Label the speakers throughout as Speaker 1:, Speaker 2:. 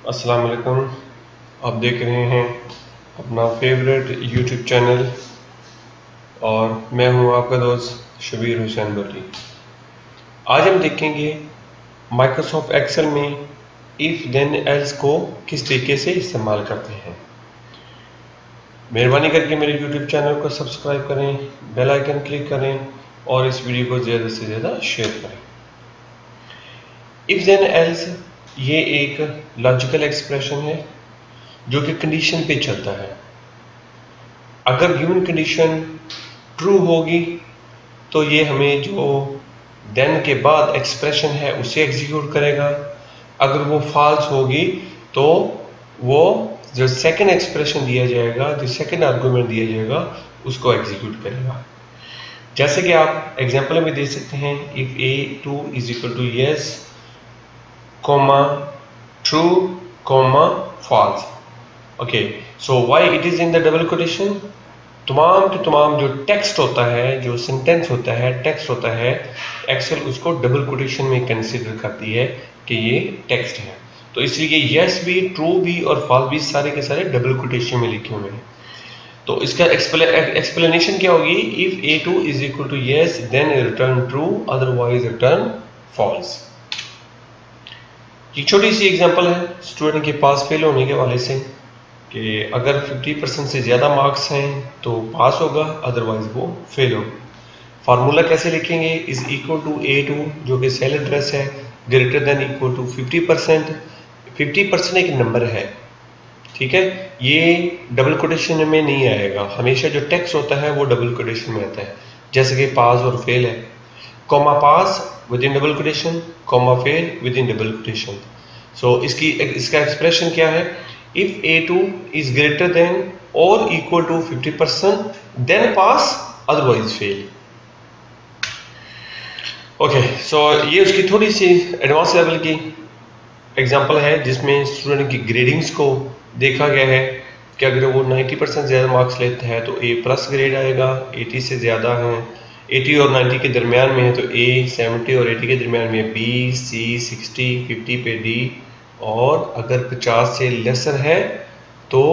Speaker 1: अस्सलाम वालेकुम। आप देख रहे हैं अपना फेवरेट यूट्यूब चैनल और मैं हूं आपका दोस्त शबीर हुसैन बर्री। आज हम देखेंगे माइक्रोसॉफ्ट एक्सेल में इफ़ देन एल्स को किस तरीके से इस्तेमाल करते हैं। मेहरबानी करके मेरे यूट्यूब चैनल को सब्सक्राइब करें, बेल आइकन क्लिक करें और इस वीडियो को ज़्यादा से ज़्यादा शेयर करें। इफ़ देन एल्स ये एक लॉजिकल एक्सप्रेशन है जो कि कंडीशन पे चलता है। अगर गिवन कंडीशन ट्रू होगी तो ये हमें जो देन के बाद एक्सप्रेशन है उसे एग्जीक्यूट करेगा। अगर वो फॉल्स होगी तो वो जो सेकंड एक्सप्रेशन दिया जाएगा, जो सेकंड आर्गुमेंट दिया जाएगा, उसको एग्जीक्यूट करेगा। जैसे कि आप एग्जांपल में दे सकते हैं, if A2 is equal to yes comma true comma false. Okay, so why it is in the double quotation. तमाम के तमाम जो टेक्स्ट होता है, जो सेंटेंस होता है, टेक्स्ट होता है, एक्सेल उसको डबल कोटेशन में कंसीडर करती है कि ये टेक्स्ट है। तो इसलिए यस भी, ट्रू भी और फॉल्स भी सारे के सारे डबल कोटेशन में लिखे हुए हैं। तो इसका एक्सप्लेनेशन क्या होगी, if A2 is equal to yes then return true otherwise return false. ये छोटी सी एग्जांपल है स्टूडेंट के पास फेल होने के वाले से कि अगर 50% से ज़्यादा मार्क्स हैं तो पास होगा, अदरवाइज वो फेल होगा। फार्मूला कैसे लिखेंगे, इज इक्वल टू A2 जो कि सेल एड्रेस है ग्रेटर देन इक्वल टू 50%। 50% एक नंबर है, ठीक है, ये डबल कोटेशन में नहीं आएगा। हमेशा जो टेक्स्ट होता है वो डबल कोटेशन में आता है, जैसे कि पास और फेल है। Comma pass with in double quotation, comma fail with in double quotation. So इसका एक्सप्रेशन क्या है, if A2 is greater than or equal to 50% then pass otherwise fail। Okay, so ये उसकी थोड़ी सी एडवांस लेवल की example है जिसमें स्टूडेंट की ग्रेडिंग्स को देखा गया है कि अगर वो 90% ज़्यादा मार्क्स लेता है तो A प्लस ग्रेड आएगा, 80 से ज़्यादा है, 80 और 90 के दरमियान में है तो A, 70 और 80 के दरमियान में B, C, 60, 50 पे D, और अगर 50 से लेसर है तो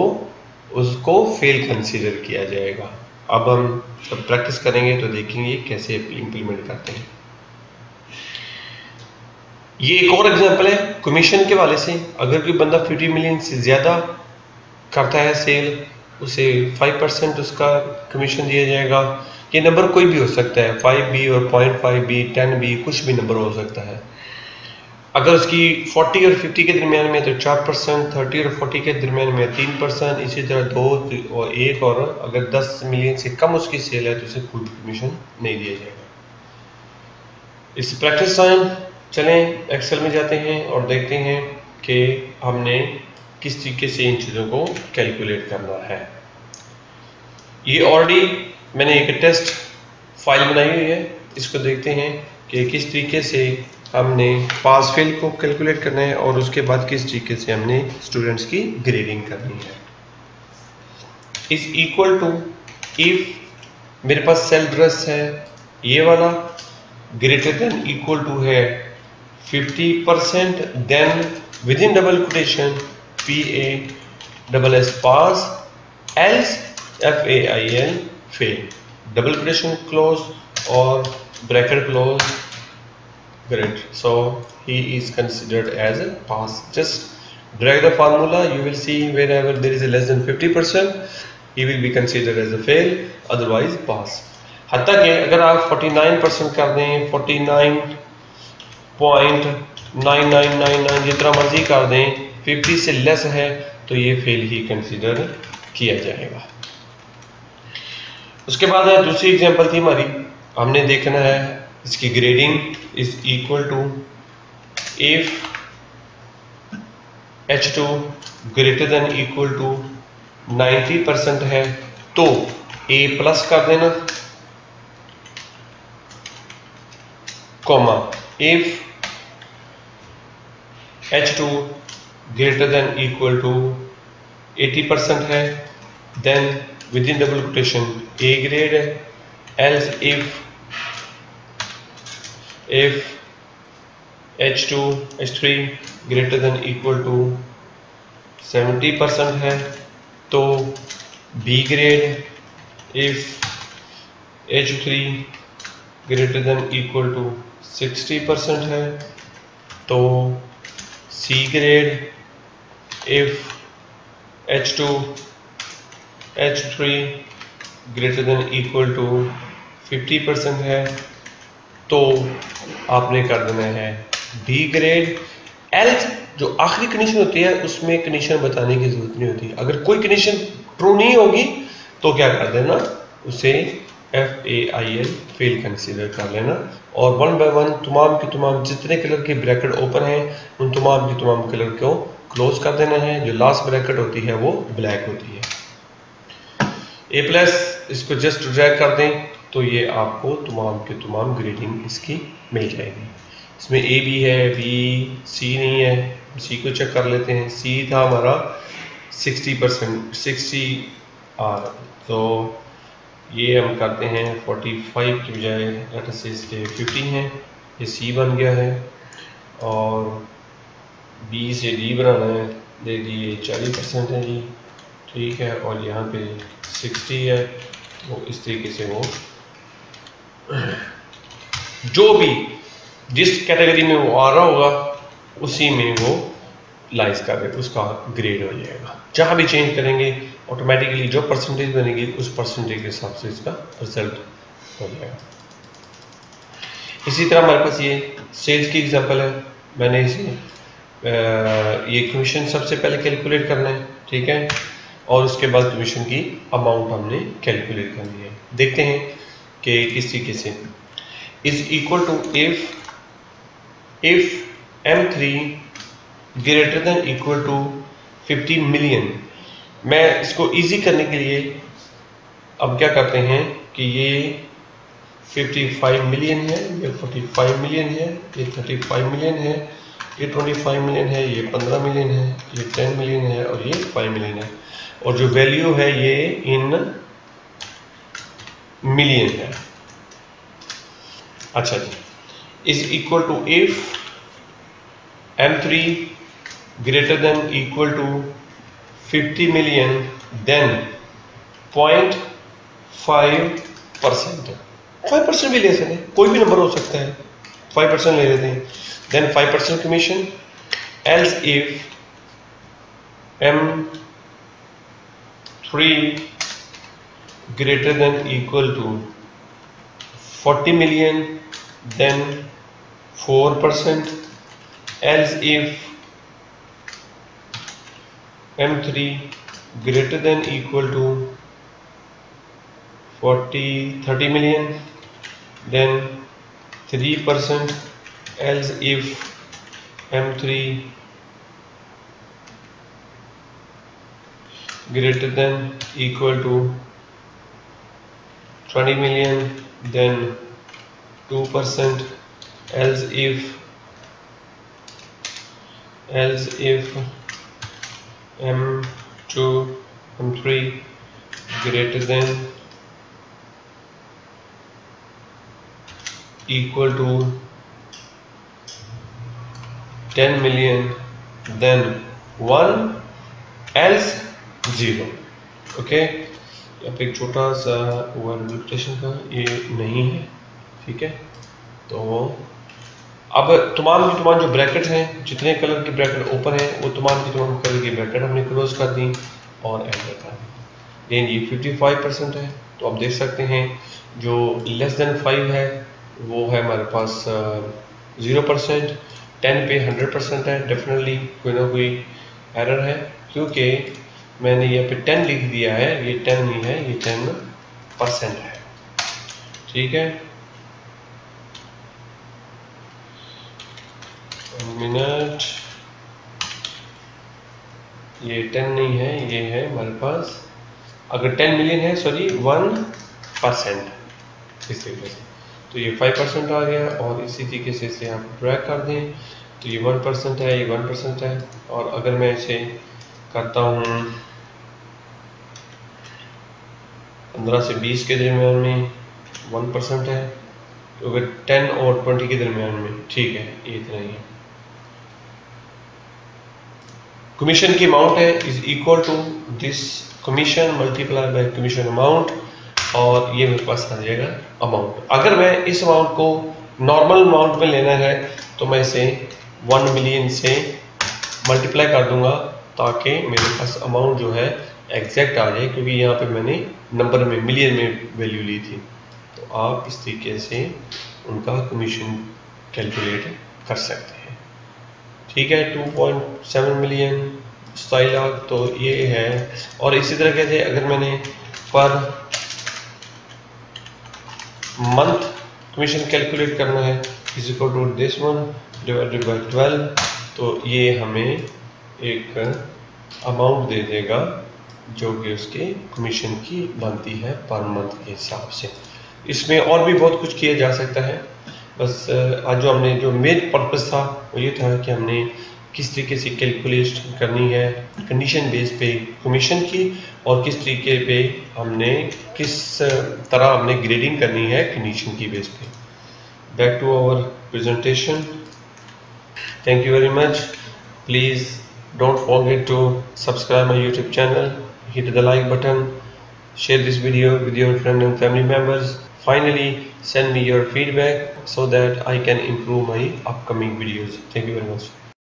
Speaker 1: उसको फेल कंसीडर किया जाएगा। अब हम जब प्रैक्टिस करेंगे तो देखेंगे कैसे इंप्लीमेंट करते हैं। ये एक और एग्जांपल है कमीशन के वाले से। अगर कोई बंदा 50 मिलियन से ज़्यादा करता है सेल, उसे 5% उसका कमीशन दिया जाएगा। ये नंबर कोई भी हो सकता है, 5B और 0.5B, 10B, कुछ भी नंबर हो सकता है। अगर उसकी 40 और 50 के दरमियान में तो 4%, 30 और 40 के दरमियान में 3%, इसी तरह 2 और 1, और अगर 10 मिलियन से कम उसकी सेल है तो उसे कोई कमीशन नहीं दिया जाएगा। इस प्रैक्टिस टाइम चलें एक्सेल में जाते हैं और देखते हैं कि हमने किस तरीके से इन चीज़ों को कैलकुलेट करना है। ये ऑलरेडी मैंने एक टेस्ट फाइल बनाई हुई है, इसको देखते हैं कि किस तरीके से हमने पास फेल को कैलकुलेट करना है और उसके बाद किस तरीके से हमने स्टूडेंट्स की ग्रेडिंग करनी है। इज इक्वल टू, इफ मेरे पास सेल एड्रेस है ये वाला, ग्रेटर देन इक्वल टू है 50%, then with in double quotation PASS pass, else FAIL fail, double quotation close और bracket close, great, so he is considered as a pass. Just drag the formula, you will see wherever there is a less than 50% he will be considered as a fail, otherwise pass। हत्ता कि अगर आप 49% कर दें, 49.9999 जितना मर्जी कर दें, 50 से लेस है तो ये फेल ही कंसिडर किया जाएगा। उसके बाद है दूसरी एग्जांपल थी हमारी, हमने देखना है इसकी grading is equal to, if H2 greater than equal to 90% है तो A प्लस कर देना, comma if H2 greater than equal to 80% है then with in double quotation A grade है, else if H2 H3 greater than equal to 70% है तो B grade, if H3 greater than equal to 60% है तो C grade, if H3 greater than equal to 50% है तो आपने कर देना है बी ग्रेड। एल्स जो आखिरी कंडीशन होती है उसमें कंडीशन बताने की जरूरत नहीं होती। अगर कोई कंडीशन ट्रू नहीं होगी तो क्या कर देना, उसे FAIL फेल कंसीडर कर लेना और वन बाय वन तमाम के तमाम जितने कलर के ब्रैकेट ओपन हैं उन तमाम के तमाम कलर को क्लोज कर देना है। जो लास्ट ब्रैकेट होती है वो ब्लैक होती है। A+ इसको जस्ट ड्रैग कर दें तो ये आपको तमाम के तमाम ग्रेडिंग इसकी मिल जाएगी। इसमें A भी है, B, C नहीं है, C को चेक कर लेते हैं। C था हमारा 60%, 60 तो ये हम करते हैं 45 की बजाय लेटर से इसके 50 हैं, ये C बन गया है और B से D बनाना है, दे दिए 40% है जी, ठीक है, और यहाँ पे 60 है तो इस तरीके से वो जो भी जिस कैटेगरी में वो आ रहा होगा उसी में वो लाइज कर रहे उसका ग्रेड हो जाएगा। जहाँ भी चेंज करेंगे ऑटोमेटिकली जो परसेंटेज बनेगी उस परसेंटेज के हिसाब से इसका रिजल्ट हो जाएगा। इसी तरह हमारे पास ये सेल्स की एग्जांपल है। मैंने इसे ये कमीशन सबसे पहले कैलकुलेट करना है, ठीक है, और उसके बाद कमीशन की अमाउंट हमने कैलकुलेट करनी है। देखते हैं कि किस तरीके से। Is equal to if M3 greater than equal to 50 million. मैं इसको इजी करने के लिए अब क्या करते हैं कि ये 55 मिलियन है, ये 45 मिलियन है, ये 35 मिलियन है, ये 25 मिलियन है, ये 15 मिलियन है, ये 10 मिलियन है और ये 5 मिलियन है और जो वैल्यू है ये इन मिलियन है। अच्छा जी, is equal to if M3 greater than equal to 50 million then 0.5%। 5% भी ले सकते हैं, कोई भी नंबर हो सकता है, 5% ले लेते हैं। Then 5% commission. Else if M3 greater than equal to 40 million then 4%। else if M3 greater than equal to 30 million then 3%, else if M3 greater than equal to 20 million then 2%, else if M3 greater than equal to 10 million then 1, else 0। Okay, अब एक छोटा सा over repetition का ये नहीं है, ठीक है। तो अब तमाम के तमाम जो ब्रैकेट हैं, जितने कलर के ब्रैकेट ओपन हैं वो तमाम के तमाम कलर के ब्रैकेट हमने क्लोज कर दी और एंटर कर दी। देन ये 55% है तो आप देख सकते हैं जो लेस देन 5 है वो है हमारे पास 0%। 10 पे 100% है, डेफिनेटली कोई ना कोई एरर है क्योंकि मैंने यहाँ पे 10 लिख दिया है, ये 10 नहीं है, ये 10% है, ठीक है। मिनट, ये 10 नहीं है, ये है हमारे पास, अगर 10 मिलियन है सॉरी 1% इस तरीके से, तो ये 5% आ गया और इसी तरीके से इसे आप ड्रैग कर दें तो ये 1% है, ये 1% है। और अगर मैं इसे करता हूँ 15 से 20 के दरमियान में 1% है, तो अगर 10 और 20 के दरमियान में, ठीक है, ये इतना ही है। कमीशन की अमाउंट है is equal to this commission multiply by commission amount, और ये मेरे पास आ जाएगा अमाउंट। अगर मैं इस अमाउंट को नॉर्मल अमाउंट में लेना है तो मैं इसे 1 मिलियन से मल्टीप्लाई कर दूंगा ताकि मेरे पास अमाउंट जो है एग्जैक्ट आ जाए, क्योंकि यहाँ पे मैंने नंबर में मिलियन में वैल्यू ली थी। तो आप इस तरीके से उनका कमीशन कैलकुलेट कर सकते हैं। ठीक है, 2.7 मिलियन 27 लाख तो ये है। और इसी तरह कहते हैं अगर मैंने पर मंथ कमीशन कैलकुलेट करना है is equal to this one divided by 12, तो ये हमें एक अमाउंट दे देगा जो कि उसके कमीशन की बनती है पर मंथ के हिसाब से। इसमें और भी बहुत कुछ किया जा सकता है, बस आज जो मेन पर्पस था वो ये था कि हमने किस तरीके से कैलकुलेशन करनी है कंडीशन बेस पे कमीशन की, और किस तरीके पे किस तरह हमने ग्रेडिंग करनी है कंडीशन की बेस पे। Back to our presentation. Thank you very much. Please don't forget to subscribe my YouTube channel, hit the like button, share this video with your friends and family members. Finally, send me your feedback so that I can improve my upcoming videos. Thank you very much.